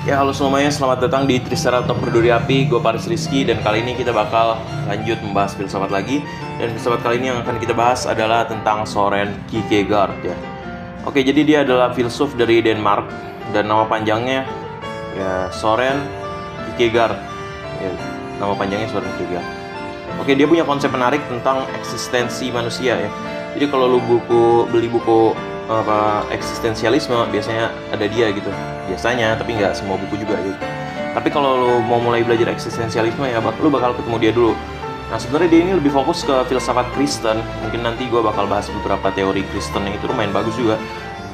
Ya, halo semuanya, selamat datang di Triceratops Berduri Api. Gue Paris Rizky, dan kali ini kita bakal lanjut membahas filsafat lagi. Dan filsafat kali ini yang akan kita bahas adalah tentang Søren Kierkegaard ya. Oke, jadi dia adalah filsuf dari Denmark, dan nama panjangnya ya Søren Kierkegaard ya, nama panjangnya Søren Kierkegaard. Oke, dia punya konsep menarik tentang eksistensi manusia ya. Jadi kalau lu beli buku eksistensialisme, biasanya ada dia gitu biasanya, tapi nggak semua buku juga gitu. Tapi kalau lu mau mulai belajar eksistensialisme ya lu bakal ketemu dia dulu. Nah, sebenarnya dia ini lebih fokus ke filsafat Kristen. Mungkin nanti gue bakal bahas beberapa teori Kristen yang itu lumayan bagus juga.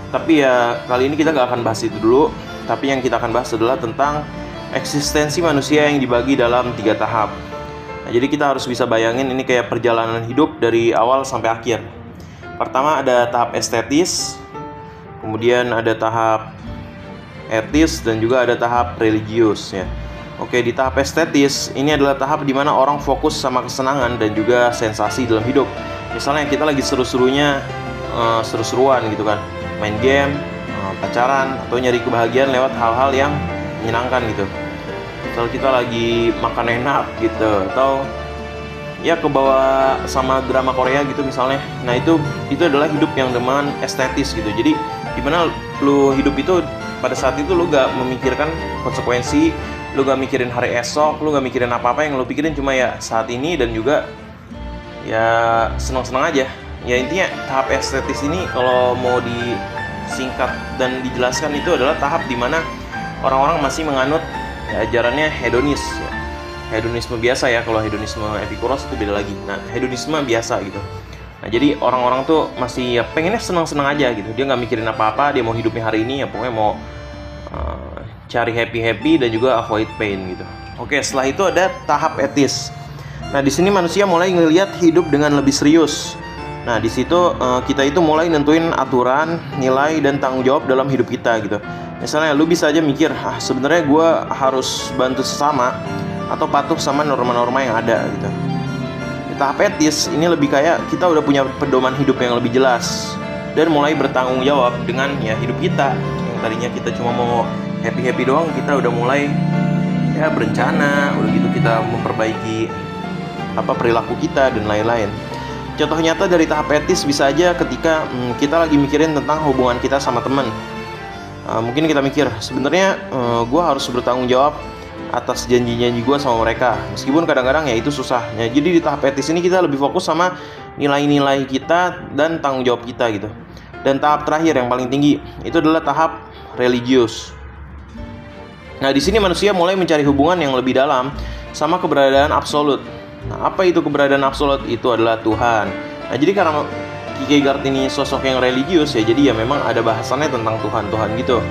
Tapi ya kali ini kita nggak akan bahas itu dulu. Tapi yang kita akan bahas adalah tentang eksistensi manusia yang dibagi dalam 3 tahap. Nah, jadi kita harus bisa bayangin ini kayak perjalanan hidup dari awal sampai akhir. Pertama ada tahap estetis, kemudian ada tahap etis, dan juga ada tahap religius ya. Oke, di tahap estetis ini adalah tahap di mana orang fokus sama kesenangan dan juga sensasi dalam hidup. Misalnya kita lagi seru-seruan gitu kan, main game, pacaran, atau nyari kebahagiaan lewat hal-hal yang menyenangkan gitu. Misal kita lagi makan enak gitu, atau ya kebawa sama drama Korea gitu misalnya. Nah itu adalah hidup yang dengan estetis gitu. Jadi dimana lu hidup itu pada saat itu lu gak memikirkan konsekuensi, lu gak mikirin hari esok, lu gak mikirin apa-apa, yang lu pikirin cuma ya saat ini, dan juga ya senang-senang aja. Ya intinya tahap estetis ini kalau mau disingkat dan dijelaskan itu adalah tahap dimana orang-orang masih menganut ya, ajarannya hedonis ya. Hedonisme biasa ya, kalau hedonisme Epikuros itu beda lagi. Nah, hedonisme biasa gitu. Nah, jadi orang-orang tuh masih ya pengennya senang-senang aja gitu. Dia nggak mikirin apa-apa, dia mau hidupnya hari ini ya pokoknya mau cari happy-happy dan juga avoid pain gitu. Oke, setelah itu ada tahap etis. Nah, di sini manusia mulai ngelihat hidup dengan lebih serius. Nah, di situ kita itu mulai nentuin aturan, nilai, dan tanggung jawab dalam hidup kita gitu. Misalnya lu bisa aja mikir, sebenarnya gue harus bantu sesama atau patuh sama norma-norma yang ada gitu. Di tahap etis ini lebih kayak kita udah punya pedoman hidup yang lebih jelas dan mulai bertanggung jawab dengan ya hidup kita. Yang tadinya kita cuma mau happy-happy doang, kita udah mulai ya berencana, udah gitu kita memperbaiki perilaku kita dan lain-lain. Contoh nyata dari tahap etis bisa aja ketika kita lagi mikirin tentang hubungan kita sama teman. Mungkin kita mikir, sebenarnya gue harus bertanggung jawab atas janji-janji gue sama mereka, meskipun kadang-kadang ya itu susah. Ya, jadi di tahap etis ini kita lebih fokus sama nilai-nilai kita dan tanggung jawab kita gitu. Dan tahap terakhir yang paling tinggi itu adalah tahap religius. Nah, di sini manusia mulai mencari hubungan yang lebih dalam sama keberadaan absolut. Nah, apa itu keberadaan absolut? Itu adalah Tuhan. Nah, jadi karena Kierkegaard ini sosok yang religius ya, jadi ya memang ada bahasannya tentang Tuhan gitu.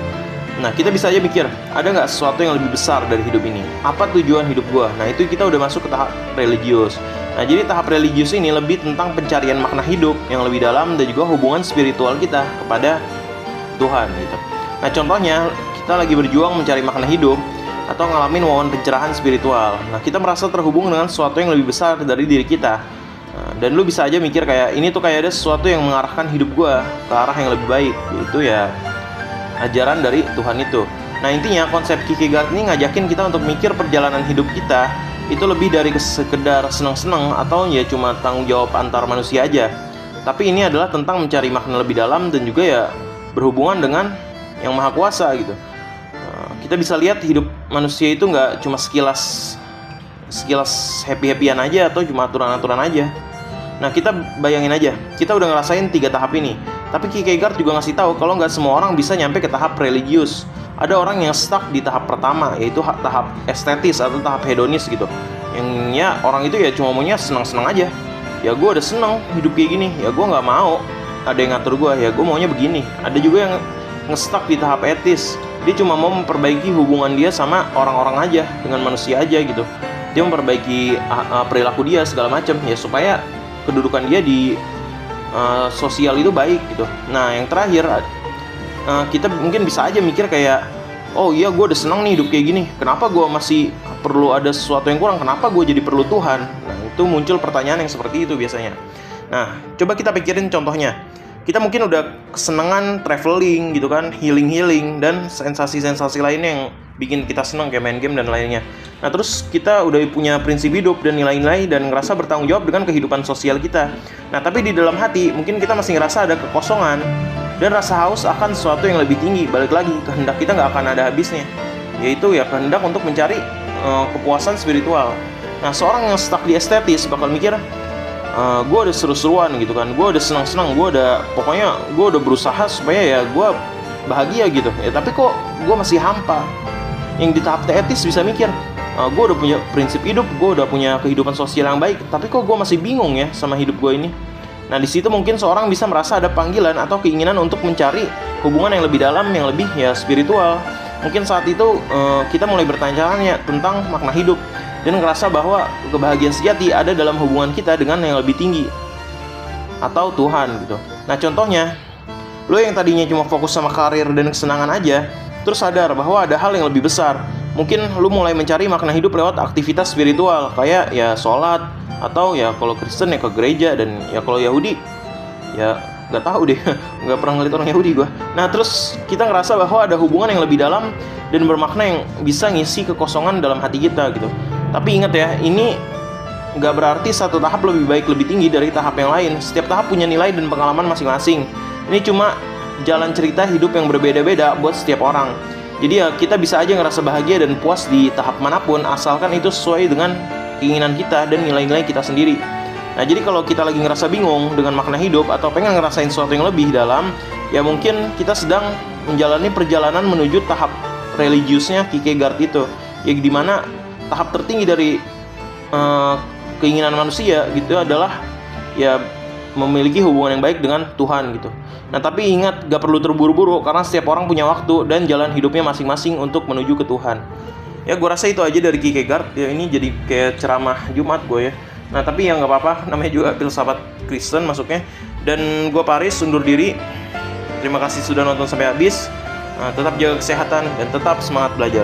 Nah, kita bisa aja mikir, ada nggak sesuatu yang lebih besar dari hidup ini? Apa tujuan hidup gua? Nah, itu kita udah masuk ke tahap religius. Nah, jadi tahap religius ini lebih tentang pencarian makna hidup yang lebih dalam dan juga hubungan spiritual kita kepada Tuhan gitu. Nah, contohnya kita lagi berjuang mencari makna hidup atau ngalamin momen pencerahan spiritual. Nah, kita merasa terhubung dengan sesuatu yang lebih besar dari diri kita. Nah, dan lu bisa aja mikir kayak ini tuh kayak ada sesuatu yang mengarahkan hidup gua ke arah yang lebih baik, yaitu ya ajaran dari Tuhan itu. Nah, intinya konsep Kierkegaard ini ngajakin kita untuk mikir perjalanan hidup kita itu lebih dari sekedar senang-senang atau ya cuma tanggung jawab antar manusia aja. Tapi ini adalah tentang mencari makna lebih dalam dan juga ya berhubungan dengan yang maha kuasa gitu. Kita bisa lihat hidup manusia itu nggak cuma sekilas happy-happyan aja atau cuma aturan-aturan aja. Nah, kita bayangin aja, kita udah ngerasain 3 tahap ini. Tapi Kierkegaard juga ngasih tahu kalau nggak semua orang bisa nyampe ke tahap religius. Ada orang yang stuck di tahap pertama, yaitu tahap estetis atau tahap hedonis gitu. Yang ya orang itu ya cuma maunya senang-senang aja. Ya gue udah senang hidup kayak gini, ya gue nggak mau ada yang ngatur gue, ya gue maunya begini. Ada juga yang nge-stuck di tahap etis. Dia cuma mau memperbaiki hubungan dia sama orang-orang aja, dengan manusia aja gitu. Dia memperbaiki perilaku dia segala macam ya supaya kedudukan dia di sosial itu baik gitu. Nah, yang terakhir kita mungkin bisa aja mikir kayak, oh iya gue udah senang nih hidup kayak gini, kenapa gue masih perlu ada sesuatu yang kurang, kenapa gue jadi perlu Tuhan? Nah, itu muncul pertanyaan yang seperti itu biasanya. Nah, coba kita pikirin contohnya. Kita mungkin udah kesenangan traveling gitu kan, healing dan sensasi-sensasi lainnya yang bikin kita senang kayak main game dan lainnya. Nah terus kita udah punya prinsip hidup dan nilai-nilai dan ngerasa bertanggung jawab dengan kehidupan sosial kita. Nah tapi di dalam hati mungkin kita masih ngerasa ada kekosongan dan rasa haus akan sesuatu yang lebih tinggi. Balik lagi, kehendak kita nggak akan ada habisnya, yaitu ya kehendak untuk mencari kepuasan spiritual. Nah seorang yang stuck di estetis bakal mikir, gue udah seru-seruan gitu kan, gue udah senang-senang, gue udah berusaha supaya ya gue bahagia gitu ya, tapi kok gue masih hampa. Yang di tahap teetis bisa mikir, gue udah punya prinsip hidup, gue udah punya kehidupan sosial yang baik, tapi kok gue masih bingung ya sama hidup gue ini. Nah di situ mungkin seorang bisa merasa ada panggilan atau keinginan untuk mencari hubungan yang lebih dalam, yang lebih ya spiritual. Mungkin saat itu kita mulai bertanya-tanya tentang makna hidup dan ngerasa bahwa kebahagiaan sejati ada dalam hubungan kita dengan yang lebih tinggi atau Tuhan gitu. Nah contohnya, lo yang tadinya cuma fokus sama karir dan kesenangan aja, terus sadar bahwa ada hal yang lebih besar. Mungkin lo mulai mencari makna hidup lewat aktivitas spiritual kayak ya sholat, atau ya kalau Kristen ya ke gereja, dan ya kalau Yahudi ya nggak tahu deh, nggak pernah ngeliat orang Yahudi gue. Nah terus kita ngerasa bahwa ada hubungan yang lebih dalam dan bermakna yang bisa ngisi kekosongan dalam hati kita gitu. Tapi ingat ya, ini nggak berarti satu tahap lebih baik, lebih tinggi dari tahap yang lain. Setiap tahap punya nilai dan pengalaman masing-masing. Ini cuma jalan cerita hidup yang berbeda-beda buat setiap orang. Jadi ya kita bisa aja ngerasa bahagia dan puas di tahap manapun, asalkan itu sesuai dengan keinginan kita dan nilai-nilai kita sendiri. Nah jadi kalau kita lagi ngerasa bingung dengan makna hidup atau pengen ngerasain sesuatu yang lebih dalam, ya mungkin kita sedang menjalani perjalanan menuju tahap religiusnya Kierkegaard itu, ya dimana tahap tertinggi dari keinginan manusia gitu adalah ya memiliki hubungan yang baik dengan Tuhan gitu. Nah tapi ingat, gak perlu terburu-buru karena setiap orang punya waktu dan jalan hidupnya masing-masing untuk menuju ke Tuhan. Ya gue rasa itu aja dari Kierkegaard. Ya ini jadi kayak ceramah Jumat gue ya. Nah tapi ya gak apa-apa, namanya juga filsafat Kristen masuknya. Dan gue Paris undur diri. Terima kasih sudah nonton sampai habis. Tetap jaga kesehatan dan tetap semangat belajar.